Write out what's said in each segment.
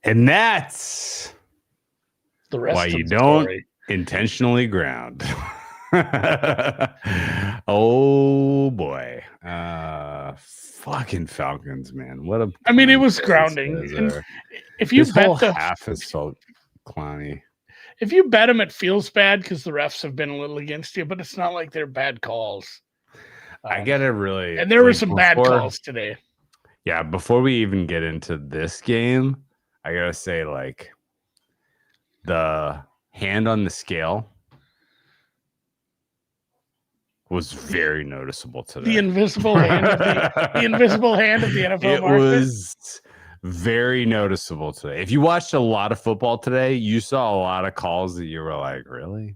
And that's The rest why of you the don't story. intentionally ground. Oh boy. Fucking Falcons, man. What a I mean, it clown was show these grounding. guys And are. if you This whole bet the half has felt clowny. if you bet them, it feels bad because the refs have been a little against you, but it's not like they're bad calls. I get it really. And there were like, some bad calls today. Yeah, before we even get into this game, I gotta say, like, the hand on the scale was very noticeable today. The invisible hand of the invisible hand of the NFL It market. was very noticeable today. If you watched a lot of football today, you saw a lot of calls that you were like, really?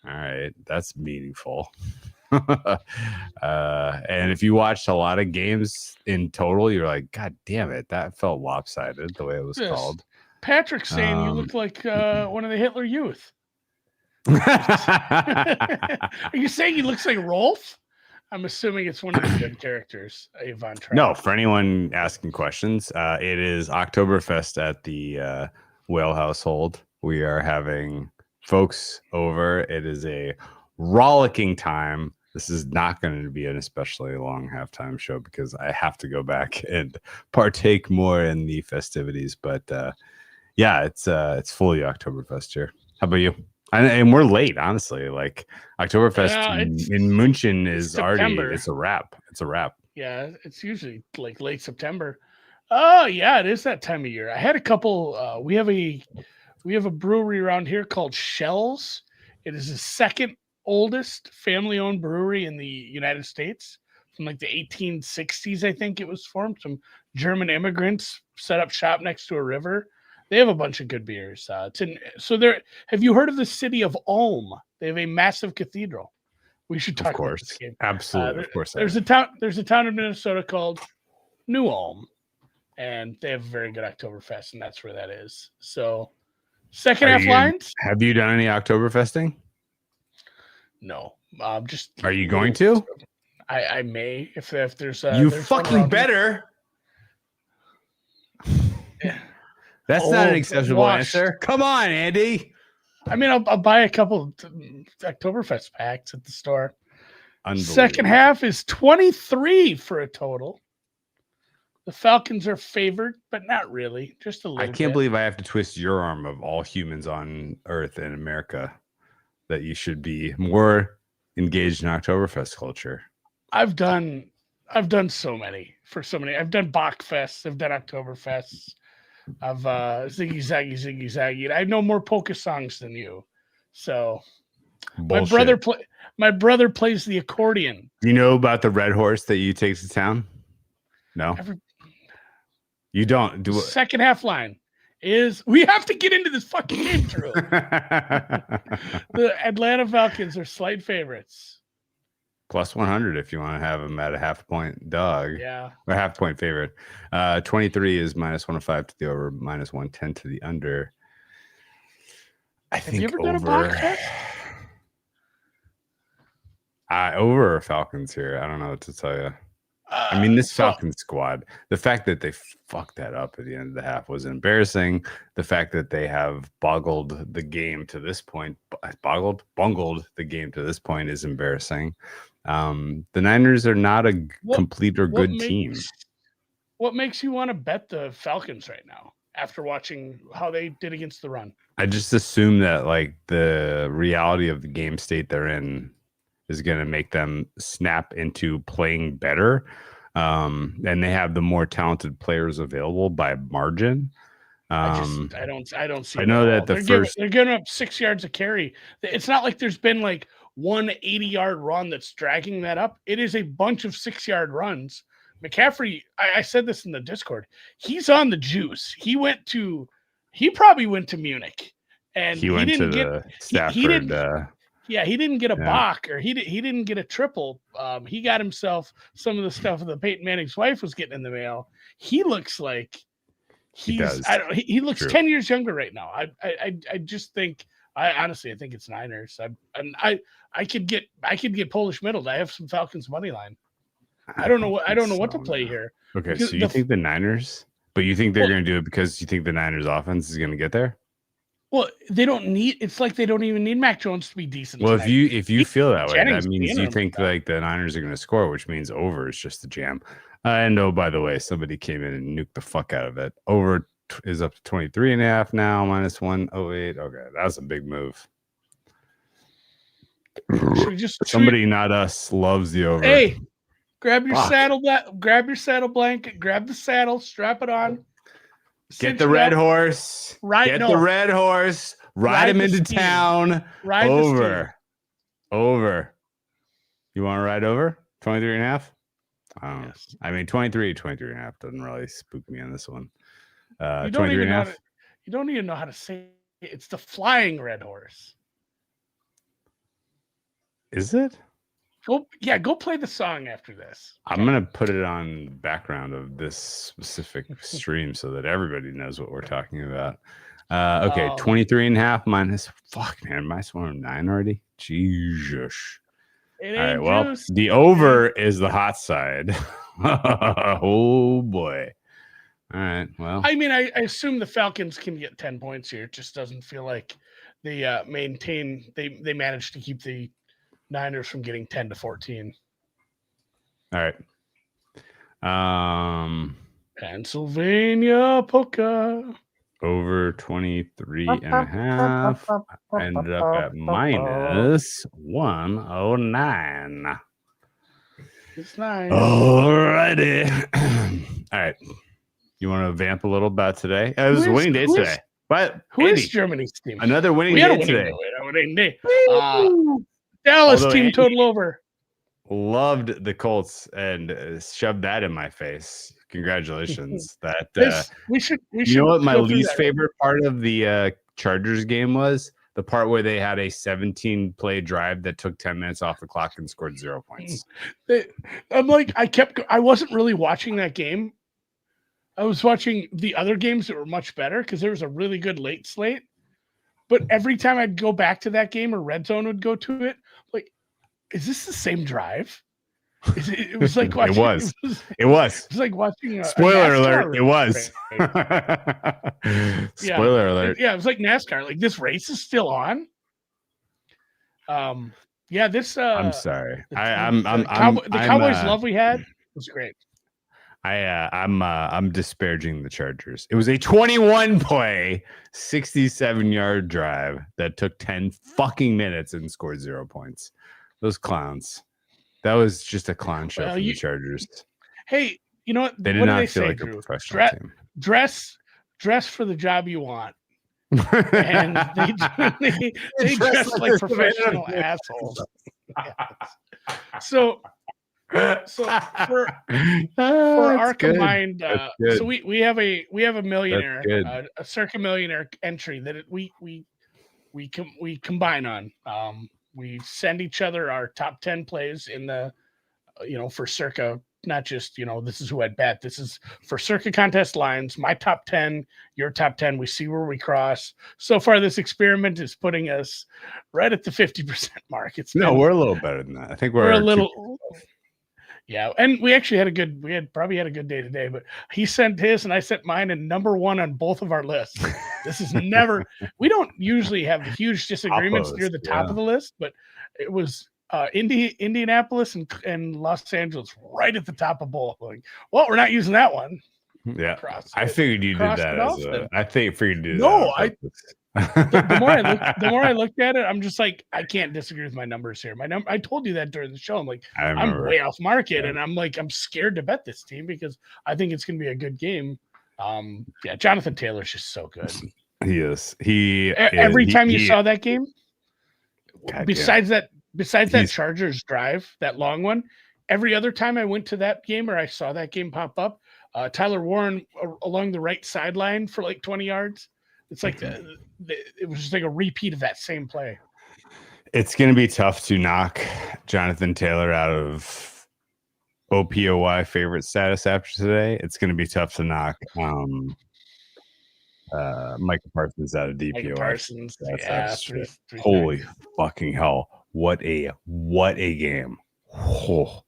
All right, that's meaningful. And if you watched a lot of games in total, you're like, God damn it, that felt lopsided the way it was called. Patrick's saying you look like one of the Hitler Youth. Are you saying he looks like Rolf? I'm assuming it's one of the good characters, Avon Trout. No, for anyone asking questions, it is Oktoberfest at the Whale household. We are having folks over. It is a rollicking time. This is not going to be an especially long halftime show because I have to go back and partake more in the festivities. But yeah, it's fully Oktoberfest here. How about you? And we're late, honestly. Like Oktoberfest in München is already it's a wrap. It's a wrap. Yeah, it's usually like late September. Oh yeah, it is that time of year. I had a couple. We have a brewery around here called Shells. It is the second oldest family-owned brewery in the United States. From like the 1860s, I think it was formed. Some German immigrants set up shop next to a river. They have a bunch of good beers. Have you heard of the city of Ulm? They have a massive cathedral. We should talk about this game. Absolutely, of course. There's a town in Minnesota called New Ulm, and they have a very good Oktoberfest, and that's where that is. So, second half lines. Have you done any Oktoberfesting? No, just. Are you going to? I may if there's. You there's fucking better. That's not an acceptable answer. Come on, Andy. I mean, I'll buy a couple Oktoberfest packs at the store. Second half is 23 for a total. The Falcons are favored, but not really. Just a little bit. I can't believe I have to twist your arm of all humans on Earth in America that you should be more engaged in Oktoberfest culture. I've done so many. I've done Bachfests. I've done Oktoberfests. I've Ziggy Zaggy. I know more polka songs than you. So bullshit. My brother plays the accordion. Do you know about the red horse that you take to town? No. You don't do it. Second half line is we have to get into this fucking game, Drew. The Atlanta Falcons are slight favorites. Plus 100 if you want to have them at a half-point dog. Yeah. Or half-point favorite. 23 is minus 105 to the over, minus 110 to the under. Have you ever done a Bachfest? Over Falcons here. I don't know what to tell you. I mean, this Falcons squad, the fact that they fucked that up at the end of the half was embarrassing. The fact that they have bungled the game to this point is embarrassing. The Niners are not a complete or good team. What makes you want to bet the Falcons right now after watching how they did against the run? I just assume that like the reality of the game state they're in is going to make them snap into playing better. And they have the more talented players available by margin. I don't see. I know that they're giving up 6 yards a carry. It's not like there's been like one 80-yard run that's dragging that up. It is a bunch of 6-yard runs. McCaffrey, I said this in the Discord. He's on the juice. He probably went to Munich, and he didn't get Stafford. He didn't get a Bach or he didn't get a triple. He got himself some of the stuff that Peyton Manning's wife was getting in the mail. He looks like he looks 10 years younger right now. I just think I think it's Niners. I could get Polish middled. I have some Falcons money line. I don't know what to play here. Okay, so you think the Niners But you think they're going to do it because you think the Niners offense is going to get there? Well, they don't need. It's like they don't even need Mac Jones to be decent. Well, tonight. if you feel that way, Jennings that means you think like the Niners are going to score, which means over is just a jam. And oh, by the way, somebody came in and nuked the fuck out of it. Over is up to 23.5 now, minus 108. Okay, that's a big move. Somebody, not us, loves the over. Hey, grab your saddle blanket, grab the saddle, strap it on. Get the red horse. The red horse. Ride him into town. Over. You want to ride over? 23.5? Yes. I mean, 23.5 doesn't really spook me on this one. 23.5? You don't even know how to say it. It's the flying red horse. Is it? Go play the song after this. I'm going to put it on the background of this specific stream so that everybody knows what we're talking about. Okay, 23.5 minus. Fuck, man. Minus 109 already? Jesus. All right, well, the over is the hot side. Oh, boy. All right, well. I mean, I assume the Falcons can get 10 points here. It just doesn't feel like they they managed to keep the Niners from getting 10 to 14. All right. Pennsylvania Polka. Over 23.5. Ended up at minus 109. It's nice. Alrighty. All right. You want to vamp a little about today? It was a winning day today. But who is Germany's team? Another winning day today. Winning day. Dallas team total over. Loved the Colts and shoved that in my face. Congratulations. That we should. You know what my least favorite part of the Chargers game was? The part where they had a 17-play drive that took 10 minutes off the clock and scored 0 points. I'm like, I wasn't really watching that game. I was watching the other games that were much better because there was a really good late slate. But every time I'd go back to that game or Red Zone would go to it, like, is this the same drive? It was like watching. It was. It was like watching. Spoiler alert! It was. Spoiler alert! Yeah, it was like NASCAR. Like, this race is still on. Yeah. This. I'm sorry. The Cowboys' love we had was great. I'm disparaging the Chargers. It was a 21-play, 67-yard drive that took 10 fucking minutes and scored 0 points. Those clowns. That was just a clown show for the Chargers. Hey, you know what? They did not feel like a professional team. Dress for the job you want. And they dress like professional assholes. So for our combined, so we have a millionaire, a circa millionaire entry that we combine on. We send each other our top 10 plays in the, for circa, not just, this is who I'd bet. This is for circa contest lines, my top 10, your top 10. We see where we cross. So far, this experiment is putting us right at the 50% mark. We're a little better than that. I think we're a little. Yeah, and we actually probably had a good day today, but he sent his and I sent mine, and number one on both of our lists. This is never, we don't usually have huge disagreements near the top of the list, but it was Indianapolis and Los Angeles right at the top of both. Like, well, we're not using that one. Yeah, I figured you did that. I figured you did no, that. The more I looked at it, I'm just like, I can't disagree with my numbers here. I told you that during the show. I'm like, I'm way off market, and I'm scared to bet this team because I think it's going to be a good game. Jonathan Taylor's just so good. He is. Every time you saw that game, besides that Chargers drive, that long one, every other time I went to that game or I saw that game pop up, Tyler Warren along the right sideline for like 20 yards. It's like it was just like a repeat of that same play. It's going to be tough to knock Jonathan Taylor out of OPOY favorite status after today. It's going to be tough to knock Micah Parsons out of DPOY. Micah Parsons, holy fucking hell! What a game! Oh,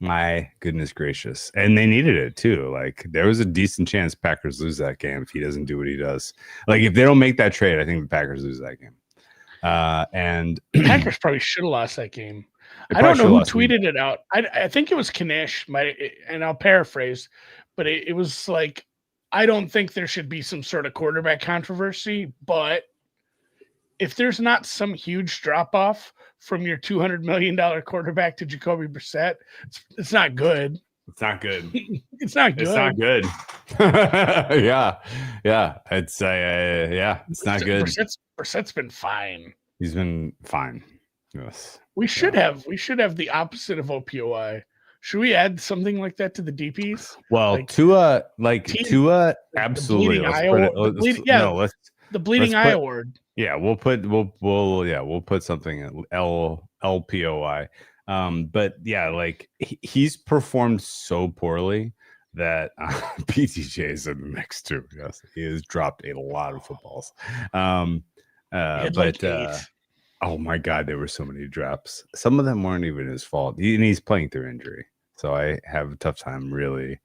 My goodness gracious. And they needed it too. Like there was a decent chance Packers lose that game if he doesn't do what he does. Like if they don't make that trade, I think the Packers lose that game. And Packers probably should have lost that game. I don't know who tweeted it out. I think it was Kanish, and I'll paraphrase, but it was like, I don't think there should be some sort of quarterback controversy, but if there's not some huge drop off from your $200 million quarterback to Jacoby Brissett, it's not good. It's not good. It's not good. It's not good. yeah. It's it's not good. Brissett's been fine. He's been fine. Yes. We should have the opposite of OPOI. Should we add something like that to the DPs? Well, like, Tua, absolutely. The bleeding eye award. Yeah, we'll put something at LPOI. But yeah, like he's performed so poorly that PTJ is in the mix too. Yes, he has dropped a lot of footballs. Oh my God, there were so many drops. Some of them weren't even his fault. And he's playing through injury. So I have a tough time really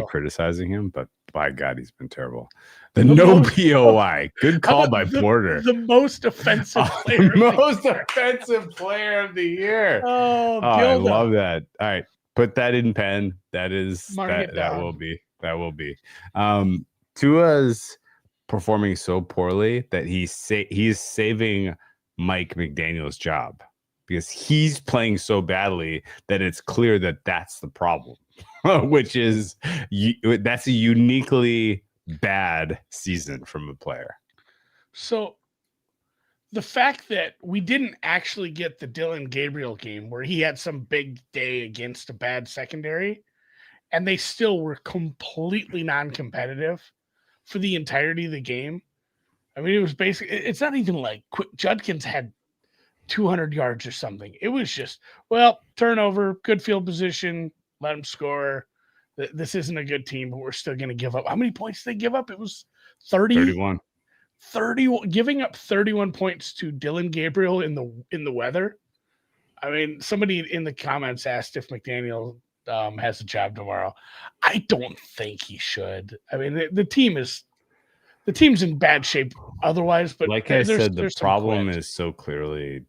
criticizing him. But by God, he's been terrible. The POI. Good call by Porter. The most offensive player. Offensive player of the year. I love that. All right. Put that in pen. That will be. Tua's performing so poorly that he's saving Mike McDaniel's job because he's playing so badly that it's clear that that's the problem, which is that's a uniquely bad season from a player. So the fact that we didn't actually get the Dylan Gabriel game where he had some big day against a bad secondary and they still were completely non-competitive for the entirety of the game. I mean, it was basically, it's not even like Judkins had 200 yards or something. It was just, turnover, good field position, let him score. This isn't a good team, but we're still going to give up. How many points did they give up? It was 31. 31, giving up 31 points to Dylan Gabriel in the weather. I mean, somebody in the comments asked if McDaniel has a job tomorrow. I don't think he should. I mean, the team's in bad shape otherwise, but like I said, the problem is so clearly,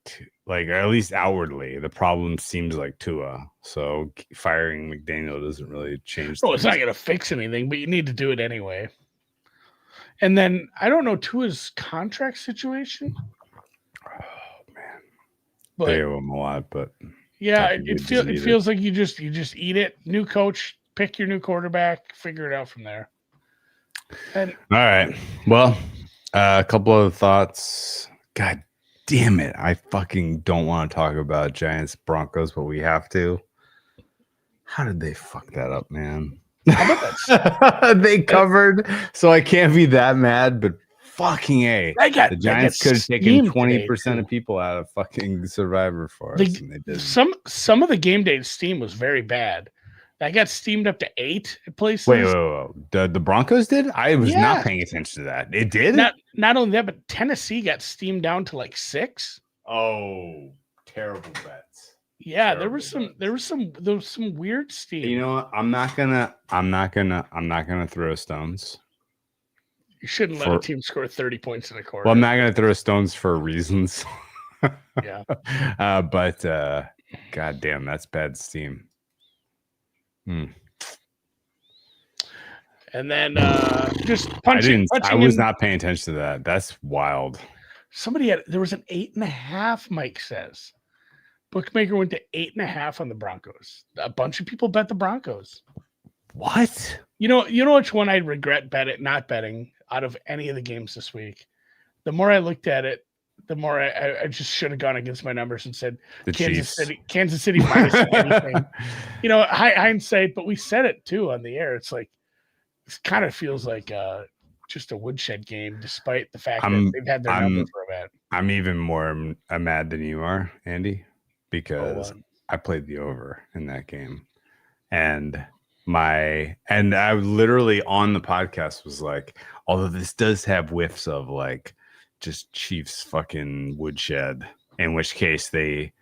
or at least outwardly, the problem seems like Tua. So firing McDaniel doesn't really change. Oh, it's not going to fix anything, but you need to do it anyway. And then I don't know Tua's contract situation. Oh man, they owe him a lot, but yeah, it feels like you just eat it. New coach, pick your new quarterback, figure it out from there. All right. Well, a couple of thoughts. God damn it. I fucking don't want to talk about Giants Broncos, but we have to. How did they fuck that up, man? They covered, so I can't be that mad, but fucking A. The Giants could have taken 20% of people out of fucking Survivor for us. And they didn't. Some of the game day steam was very bad. I got steamed up to 8 at places. Wait. The Broncos did? I was not paying attention to that. It did? Not only that, but Tennessee got steamed down to 6. Oh, terrible bets. Yeah, there was some weird steam. You know what? I'm not gonna throw stones. You shouldn't let a team score 30 points in a quarter. Well, I'm not gonna throw stones for reasons. Yeah. But god damn, that's bad steam. And then just punching. I was not paying attention to that. That's wild. There was an 8.5. Mike says bookmaker went to 8.5 on the Broncos. A bunch of people bet the Broncos. What? You know which one I regret not betting out of any of the games this week. The more I looked at it, the more I just should have gone against my numbers and said Kansas City minus anything. Hindsight, but we said it too on the air. It's like it kind of feels like just a woodshed game, despite the fact that they've had their number for a bit. I'm even more mad than you are, Andy, because I played the over in that game, and I literally on the podcast was like, although this does have whiffs of just Chiefs fucking woodshed, in which case they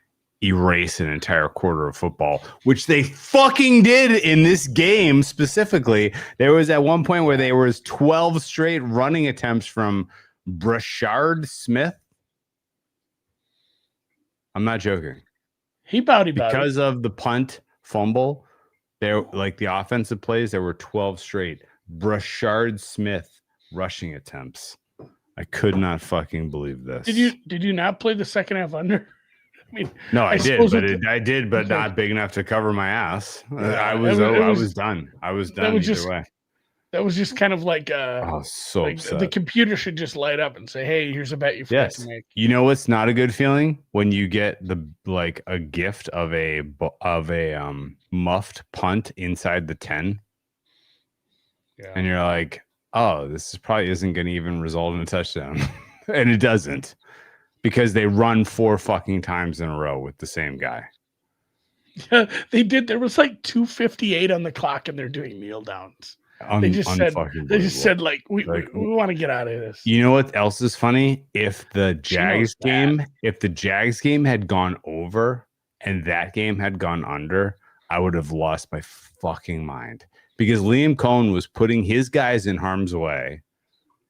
erase an entire quarter of football, which they fucking did in this game specifically. There was at one point where there was 12 straight running attempts from Brashard Smith. I'm not joking. Because of the punt fumble, there like the offensive plays, there were 12 straight Brashard Smith rushing attempts. I could not fucking believe this. Did you not play the second half under? I mean, no, I did, but not big enough to cover my ass. Yeah, I was done. I was done either way. That was just kind of like so like upset. The computer should just light up and say, "Hey, here's a bet you forgot to make." You know what's not a good feeling? When you get a gift of a muffed punt inside the 10. Yeah. And you're like, "Oh, this probably isn't going to even result in a touchdown." And it doesn't. Because they run 4 fucking times in a row with the same guy. Yeah, they did. There was like 2:58 on the clock, and they're doing kneel downs. They just said, like, we want to get out of this. You know what else is funny? If the Jags game had gone over and that game had gone under, I would have lost my fucking mind. Because Liam Cohen was putting his guys in harm's way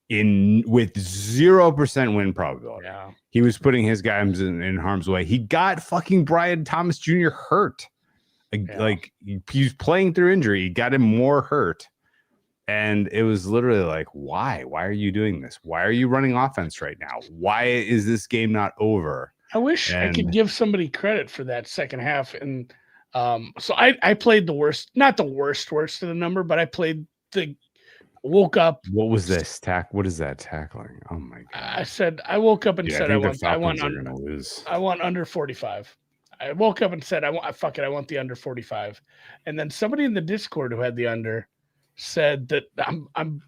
with 0% win probability. Yeah. He was putting his guys in harm's way. He got fucking Brian Thomas Jr. hurt. Like he was playing through injury. He got him more hurt. And it was literally like, why? Why are you doing this? Why are you running offense right now? Why is this game not over? I wish I could give somebody credit for that second half. And so I played the worst, not the worst of the number, but I played woke up. What was this what is that tackling? Oh my god! I woke up and said I want under 45. I woke up and said I want the under 45. And then somebody in the Discord who had the under said that I'm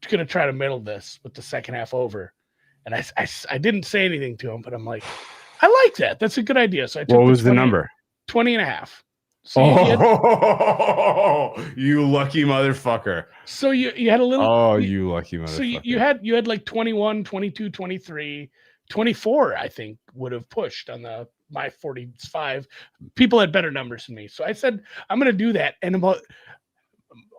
gonna try to middle this with the second half over. And I didn't say anything to him, but I'm like, I like that. That's a good idea. So I took what was the number? 20 and a half. So you lucky motherfucker. So you had a little. Oh, you lucky motherfucker. So you had like 21, 22, 23, 24, I think would have pushed on my 45. People had better numbers than me. So I said, I'm going to do that. And about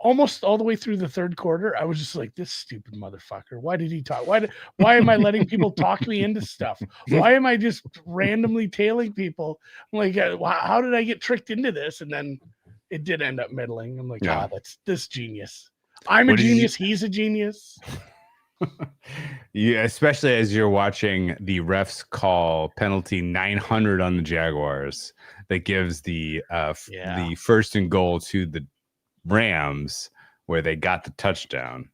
almost all the way through the third quarter, I was just like, this stupid motherfucker. Why did he talk? Why am I letting people talk me into stuff? Why am I just randomly tailing people? I'm like, how did I get tricked into this? And then it did end up middling. I'm like, that's this genius. I'm a genius. He's a genius. Yeah, especially as you're watching the refs call penalty 900 on the Jaguars that gives the first and goal to the Rams where they got the touchdown.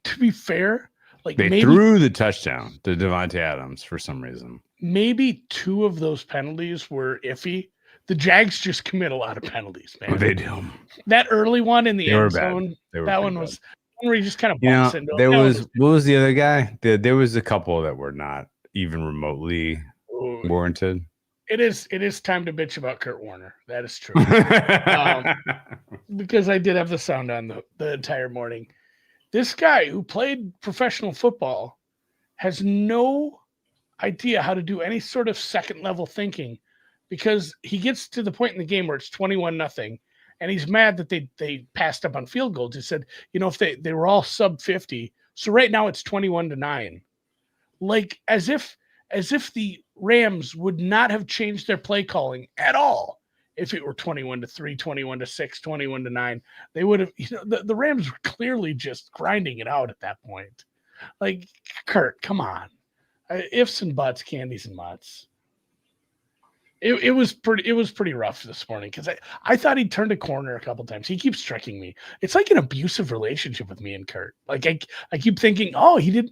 To be fair, like they threw the touchdown to Devontae Adams for some reason. Maybe 2 of those penalties were iffy. The Jags just commit a lot of penalties, man. Oh, they do. That early one in the end zone, that one was where he just kind of bumps into him. What was the other guy? There was a couple that were not even remotely warranted. It is time to bitch about Kurt Warner. That is true. Because I did have the sound on the entire morning. This guy who played professional football has no idea how to do any sort of second level thinking, because he gets to the point in the game where it's 21-0, and he's mad that they passed up on field goals. He said, if they were all sub 50, so right now it's 21-9, like as if the Rams would not have changed their play calling at all if it were 21-3, 21-6, 21-9. They would have, the Rams were clearly just grinding it out at that point. Like, Kurt, come on. Ifs and buts, candies and mutts. It was pretty rough this morning because I thought he turned a corner a couple times. He keeps tricking me. It's like an abusive relationship with me and Kurt. Like I keep thinking, he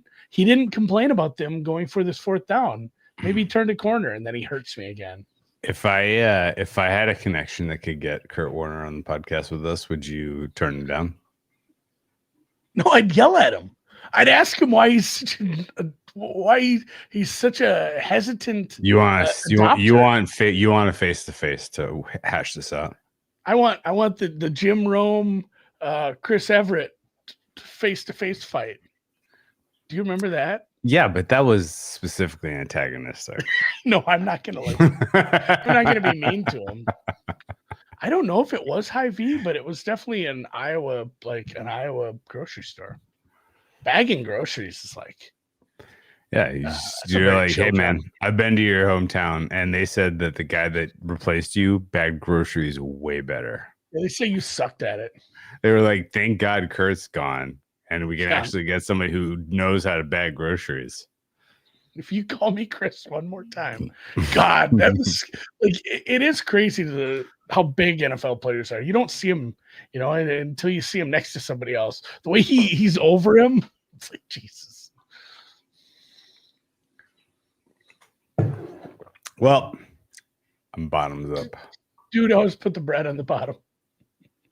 didn't complain about them going for this 4th down. Maybe he turned a corner and then he hurts me again. If I had a connection that could get Kurt Warner on the podcast with us, would you turn him down? No, I'd yell at him. I'd ask him why he's such a hesitant. You want a face-to-face to hash this out. I want the Jim Rome, Chris Everett face-to-face fight. Do you remember that? Yeah, but that was specifically antagonistic. No, I'm not gonna I'm not gonna be mean to him. I don't know if it was Hy-Vee, but it was definitely an Iowa grocery store. Bagging groceries is like, Yeah, you're like, hey man, I've been to your hometown, and they said that the guy that replaced you bagged groceries way better. They say you sucked at it. They were like, thank God Kurt's gone, and we can actually get somebody who knows how to bag groceries. If you call me Chris one more time, God, that was like, it is crazy how big NFL players are. You don't see them, until you see him next to somebody else. The way he's over him, it's like, Jesus. Well, I'm bottoms up. Dude always put the bread on the bottom.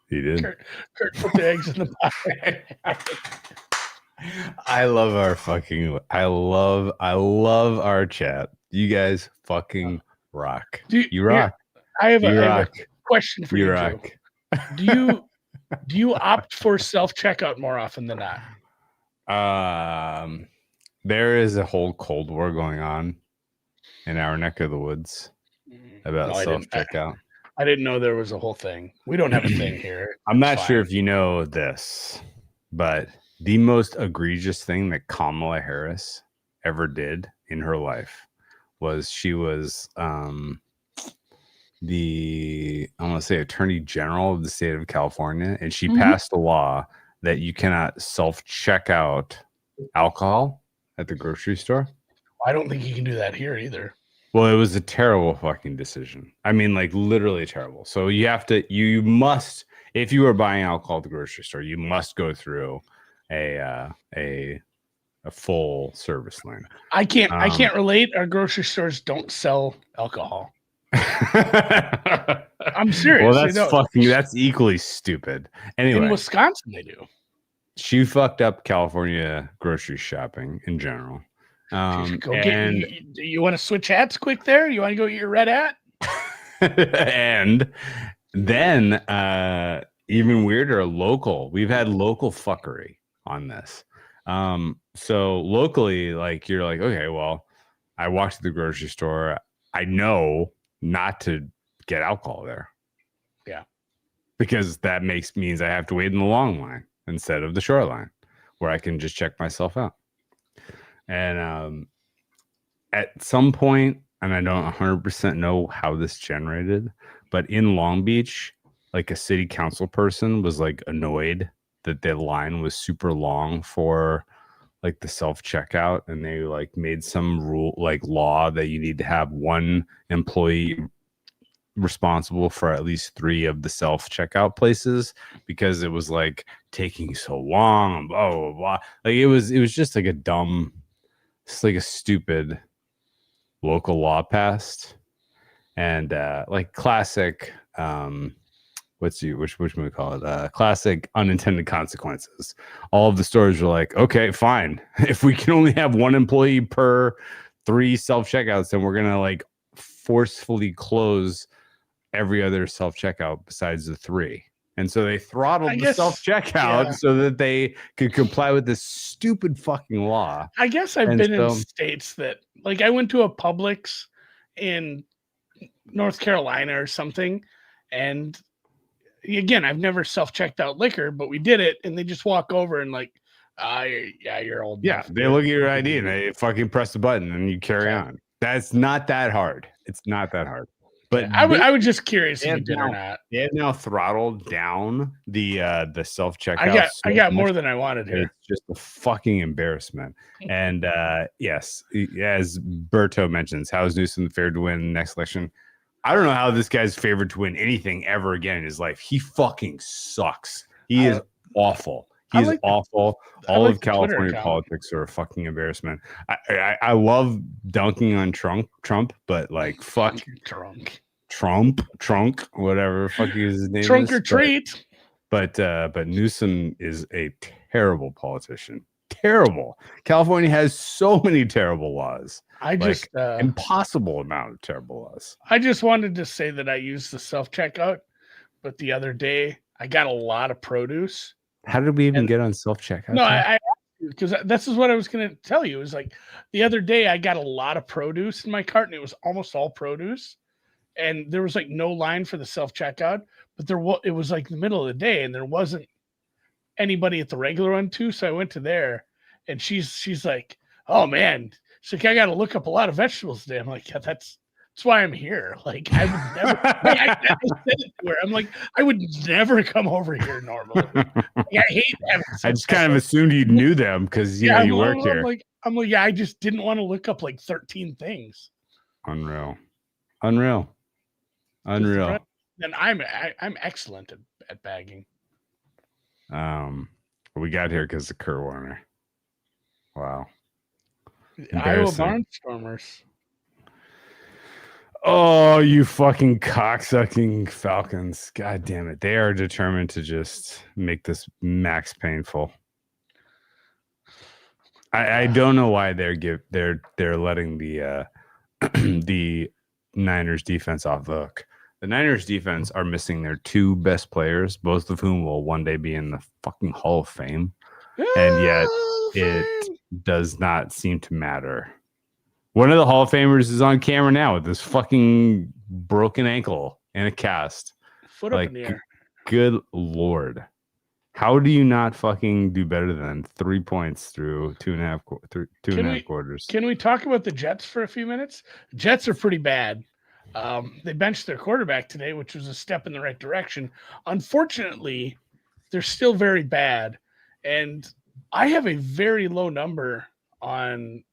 He did. Kurt put the eggs in the bottom. I love our chat. You guys fucking rock. You rock. I have a question for you. Rock. Do you opt for self-checkout more often than not? There is a whole Cold War going on in our neck of the woods about self-checkout. I didn't know there was a whole thing. We don't have a thing here. I'm not sure if you know this, but the most egregious thing that Kamala Harris ever did in her life was she was the, I want to say, Attorney General of the state of California, and she passed a law that you cannot self-check out alcohol at the grocery store. I don't think you can do that here either. Well, it was a terrible fucking decision. I mean, like literally terrible. So you must, if you are buying alcohol at the grocery store, you must go through a full service line. I can't relate. Our grocery stores don't sell alcohol. I'm serious. Well, that's equally stupid. Anyway, in Wisconsin they do. She fucked up California grocery shopping in general. You want to switch hats quick there? You want to go get your red hat? And then even weirder, local. We've had local fuckery on this. So locally, like you're like, okay, well, I walked to the grocery store. I know not to get alcohol there. Yeah. Because that means I have to wait in the long line instead of the short line where I can just check myself out. And at some point, and I don't 100% know how this generated, but in Long Beach, like a city council person was like annoyed that the line was super long for like the self-checkout, and they like made some rule, like law, that you need to have one employee responsible for at least 3 of the self-checkout places because it was like taking so long, blah blah blah. Like it was just like it's like a stupid local law passed, and like classic which we call it, classic unintended consequences. All of the stores were like, okay, fine, if we can only have 1 employee per 3 self-checkouts, then we're gonna like forcefully close every other self-checkout besides the 3. And so they throttled the self-checkout so that they could comply with this stupid fucking law. I guess I've been in states that, like, I went to a Publix in North Carolina or something, and again, I've never self-checked out liquor, but we did it, and they just walk over and like, you're old. Yeah, they look at your ID and they fucking press the button and you carry on. That's not that hard. It's not that hard. But I was just curious if you did or not. They have now throttled down the self-checkout. I got more than I wanted here. It's just a fucking embarrassment. And yes, as Berto mentions, how is Newsom favored to win the next election? I don't know how this guy's favored to win anything ever again in his life. He fucking sucks. He is awful. He's awful. All of California politics are a fucking embarrassment. I love dunking on Trump, but like fuck Trump, whatever fuck his name Trunk is. or treat. But Newsom is a terrible politician. Terrible. California has so many terrible laws. Impossible amount of terrible laws. I just wanted to say that I used the self-checkout, but the other day I got a lot of produce. How did we even get on self-checkout? No, I asked because this is what I was going to tell you. Is like the other day I got a lot of produce in my cart, and it was almost all produce, and there was like no line for the self checkout, but it was like the middle of the day, and there wasn't anybody at the regular one too. So I went to there, and she's like, "Oh man," she's like, "I got to look up a lot of vegetables today." I'm like, "Yeah, that's why I'm here." Like I would never. I said it to her. I'm like, I would never come over here normally. Like, I hate having. I just kind of assumed you knew them because you work here. I'm like, yeah, I just didn't want to look up like 13 things. Unreal. And I'm excellent at bagging. We got here because of Kurt Warner. Wow. Iowa Barnstormers. Oh, you fucking cocksucking Falcons. God damn it. They are determined to just make this max painful. I don't know why they're letting the the Niners defense off the hook. The Niners defense are missing their two best players, both of whom will one day be in the fucking Hall of Fame. And yet it does not seem to matter. One of the Hall of Famers is on camera now with this fucking broken ankle and a cast. Foot up in the air. Good Lord. How do you not fucking do better than 3 points through two and a half quarters? Can we talk about the Jets for a few minutes? Jets are pretty bad. They benched their quarterback today, which was a step in the right direction. Unfortunately, they're still very bad. And I have a very low number on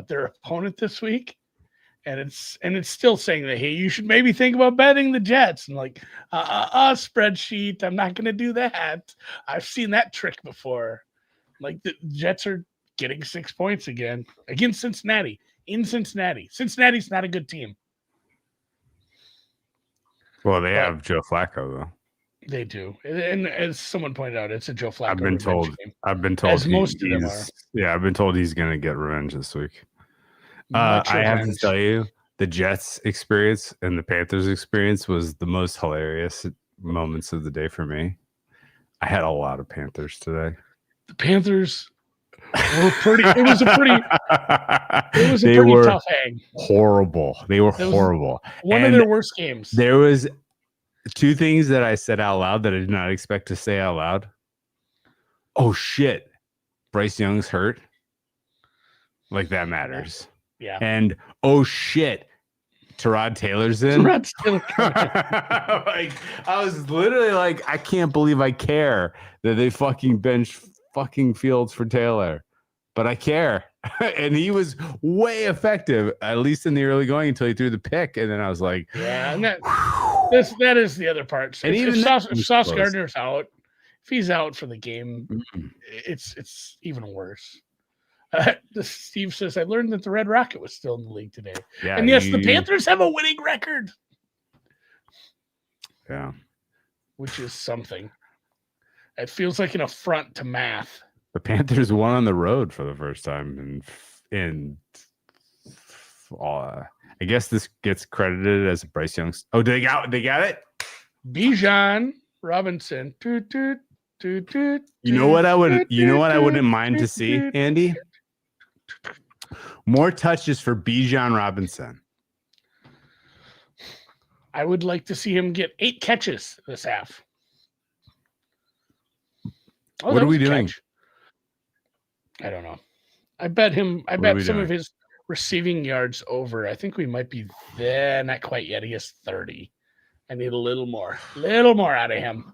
their opponent this week. And it's still saying that, hey, you should maybe think about betting the Jets. And like, spreadsheet, I'm not going to do that. I've seen that trick before. Like the Jets are getting 6 points again against Cincinnati in Cincinnati. Cincinnati's not a good team. Well, they have Joe Flacco though. They do, and as someone pointed out, it's a Joe Flacco. I've been told. As most of them are. Yeah, I've been told he's going to get revenge this week. I have to tell you, the Jets experience and the Panthers experience was the most hilarious moments of the day for me. I had a lot of Panthers today. The Panthers were pretty. It was a pretty tough hang. Horrible. They were horrible. One of their worst games. There was two things that I said out loud that I did not expect to say out loud. Oh shit, Bryce Young's hurt. Like that matters. Yeah. And oh shit, Tyrod Taylor's in. Like I was literally like, I can't believe I care that they fucking bench fucking Fields for Taylor, but I care. And he was way effective, at least in the early going, until he threw the pick. And then I was like, yeah, and that is the other part. So if Sauce Gardner's out, if he's out for the game, it's even worse. Steve says, I learned that the Red Rocket was still in the league today. Yeah, and yes, the Panthers have a winning record. Yeah. Which is something. It feels like an affront to math. The Panthers won on the road for the first time in I guess this gets credited as Bryce Young's. Oh, they got it? Bijan Robinson. You know what I wouldn't mind to see, Andy? More touches for Bijan Robinson. I would like to see him get 8 catches this half. Oh, what are we doing? I don't know. I bet some of his receiving yards over. I think we might be there. Not quite yet. He has 30. I need a little more out of him.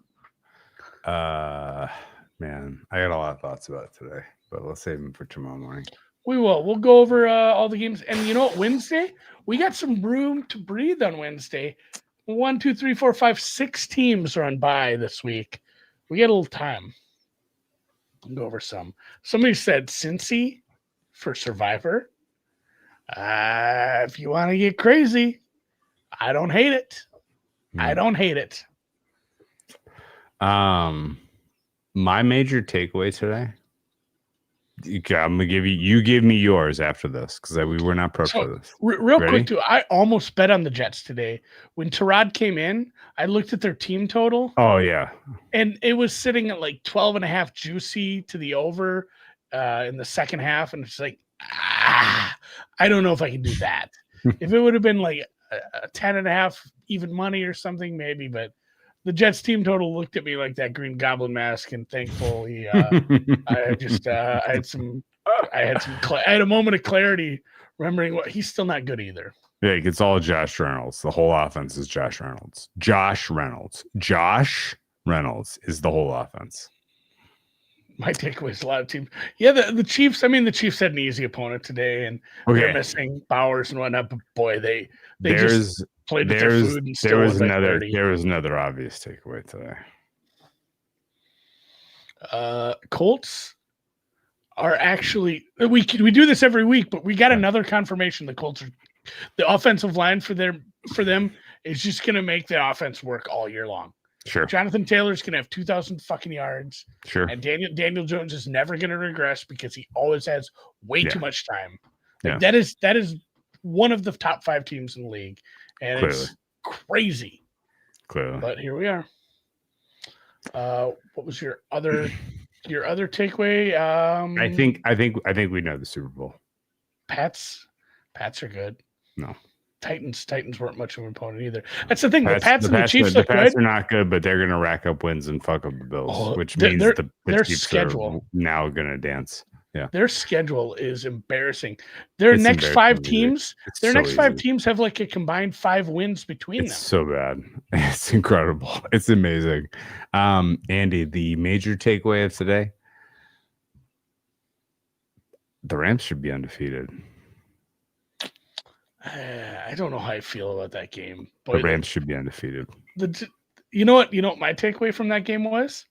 Man, I got a lot of thoughts about it today, but let's save them for tomorrow morning. We will. We'll go over all the games. And you know what? Wednesday, we got some room to breathe on Wednesday. 1, 2, 3, 4, 5, 6 teams are on bye this week. We get a little time. We'll go over some. Somebody said Cincy for Survivor. If you want to get crazy, I don't hate it. I don't hate it. My major takeaway today. I'm gonna give you give me yours after this because we were not prepped for this. Real quick too, I almost bet on the Jets today. When Tyrod came in, I looked at their team total. Oh yeah, and it was sitting at like 12.5 juicy to the over, in the second half, and it's like, I don't know if I can do that. If it would have been like a 10.5 even money or something, maybe, but the Jets team total looked at me like that Green Goblin mask, and thankfully, I had a moment of clarity, remembering what he's still not good either. Yeah, it's all Josh Reynolds. The whole offense is Josh Reynolds. Josh Reynolds is the whole offense. My takeaway is a lot of teams. Yeah, the Chiefs. I mean, the Chiefs had an easy opponent today, and they're missing Bowers and whatnot. But boy, they just played with their food and still won by 30. There was another obvious takeaway today. Colts are actually we do this every week, but we got another confirmation. The Colts are the offensive line for them is just going to make the offense work all year long. Sure. Jonathan Taylor's going to have 2,000 fucking yards. Sure. And Daniel Jones is never going to regress because he always has way too much time. Like, that is one of the top 5 teams in the league, and it's crazy. Clearly. But here we are. What was your other takeaway? I think we know the Super Bowl. Pats are good. No. Titans weren't much of an opponent either. That's the thing. The Pats and the Chiefs look good. The Pats are not good, but they're going to rack up wins and fuck up the Bills, which means their schedule are now going to dance. Yeah, their schedule is embarrassing. Their next 5 teams have like a combined 5 wins between them. It's so bad. It's incredible. It's amazing. Andy, the major takeaway of today: the Rams should be undefeated. I don't know how I feel about that game. The Rams should be undefeated. You know what my takeaway from that game was?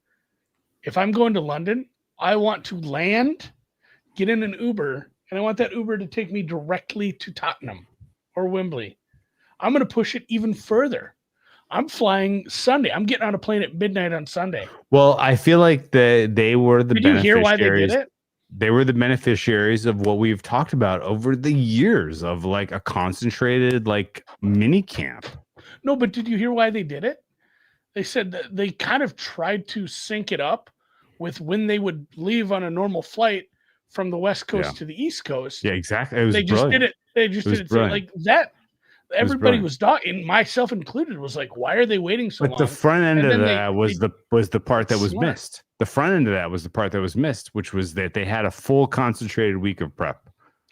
If I'm going to London, I want to land, get in an Uber, and I want that Uber to take me directly to Tottenham or Wembley. I'm going to push it even further. I'm flying Sunday. I'm getting on a plane at midnight on Sunday. Well, I feel like they were the beneficiaries. Did you hear why they did it? They were the beneficiaries of what we've talked about over the years of like a concentrated like mini camp. No, but did you hear why they did it? They said that they kind of tried to sync it up with when they would leave on a normal flight from the West Coast to the East Coast. Yeah, exactly. They just did it. They just did it like that. Everybody was talking, myself included, was like, "Why are they waiting so long?" But the front end of that was the part that was missed. The front end of that was the part that was missed, which was that they had a full concentrated week of prep.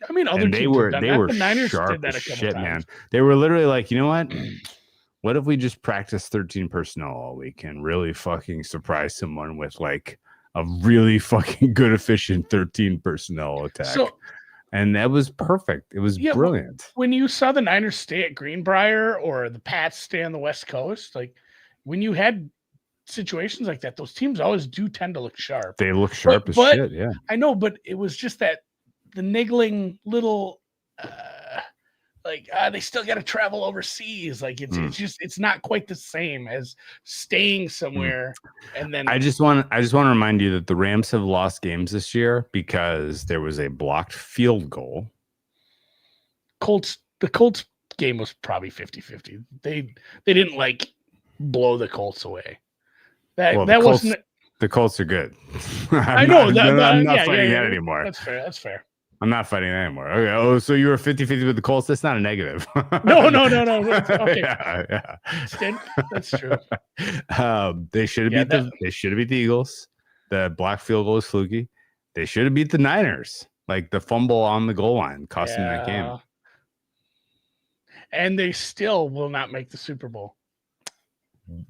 I mean, other teams they were the Niners sharp did that as a couple shit, times. man. They were literally like, you know what? What if we just practice 13 personnel all week and really fucking surprise someone with like a really fucking good, efficient 13 personnel attack? And that was perfect. It was brilliant. When you saw the Niners stay at Greenbrier or the Pats stay on the West Coast, like when you had situations like that, those teams always do tend to look sharp. They look sharp as shit, yeah. I know, but it was just that the niggling little they still got to travel overseas. Like it's not quite the same as staying somewhere. And then I just want to remind you that the Rams have lost games this year because there was a blocked field goal. The Colts game was probably 50-50. They didn't like blow the Colts away. Wasn't. The Colts are good. I know that. I'm not fighting that anymore. That's fair. I'm not fighting that anymore. Okay. Oh, so you were 50-50 with the Colts? That's not a negative. No. Okay. Yeah. That's true. They should have beat the Eagles. The block field goal was fluky. They should have beat the Niners. Like the fumble on the goal line cost them that game. And they still will not make the Super Bowl.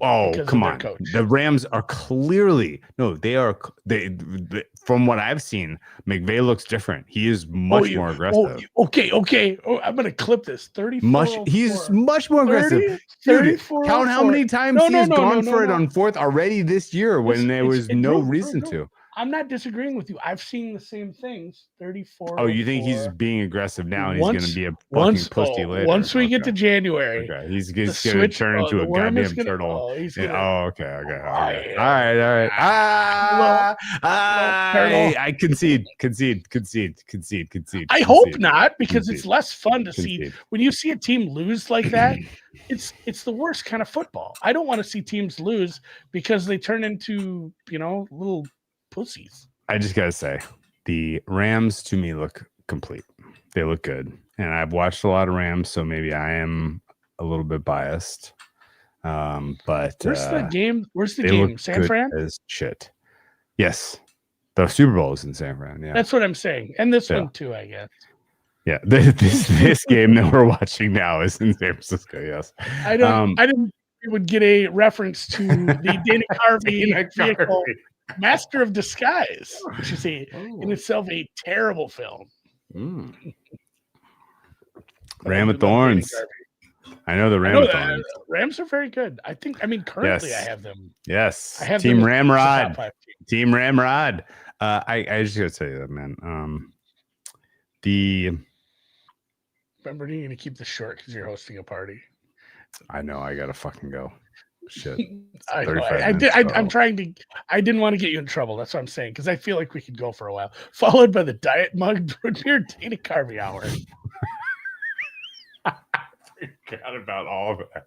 Oh, come on. The Rams are clearly from what I've seen, McVay looks different. He is much more aggressive. Okay. I'm going to clip this. 34. He's much more aggressive. 34. Count how many times he has gone for it on fourth already this year when there was no reason to. I'm not disagreeing with you. I've seen the same things. 34. Oh, you think he's being aggressive now and he's going to be a fucking pussy later? Once we get to January, he's going to turn into a goddamn turtle. Okay. All right. I concede. I hope not, because it's less fun to see when you see a team lose like that. It's the worst kind of football. I don't want to see teams lose because they turn into little pussies. I just gotta say, The Rams to me look complete. They look good. And I've watched a lot of Rams, so maybe I am a little bit biased. But where's the game? Where's the they game? look San good Fran? as shit. Yes. The Super Bowl is in San Fran. Yeah. That's what I'm saying. And this Yeah. one too, I guess. Yeah. This game that we're watching now is in San Francisco. Yes. I didn't we would get a reference to the Dana Carvey vehicle, Master of Disguise, which is in itself a terrible film. Ram of Thorns. I know the Ram of Thorns. Rams are very good. Currently Yes. I have them. Yes. I have Team them Ramrod. team. Team Ramrod. I just gotta tell you that, man. Remember, you're gonna keep this short because you're hosting a party. I know I gotta fucking go. Shit. I didn't want to get you in trouble. That's what I'm saying, because I feel like we could go for a while. Followed by the Diet Mug Near Dana Carvey Hour. I forgot about all of that.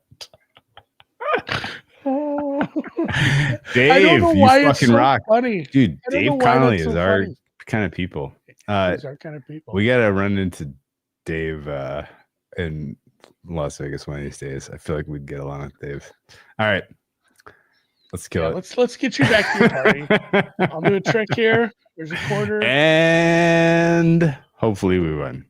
Dave, you fucking rock. Funny. Dude, Dave Connolly is our kind of people. He's our kind of people. We gotta run into Dave in Las Vegas one of these days. I feel like we'd get along with Dave. All right. Let's kill it. Let's get you back to your party. I'll do a trick here. There's a quarter. And hopefully we win.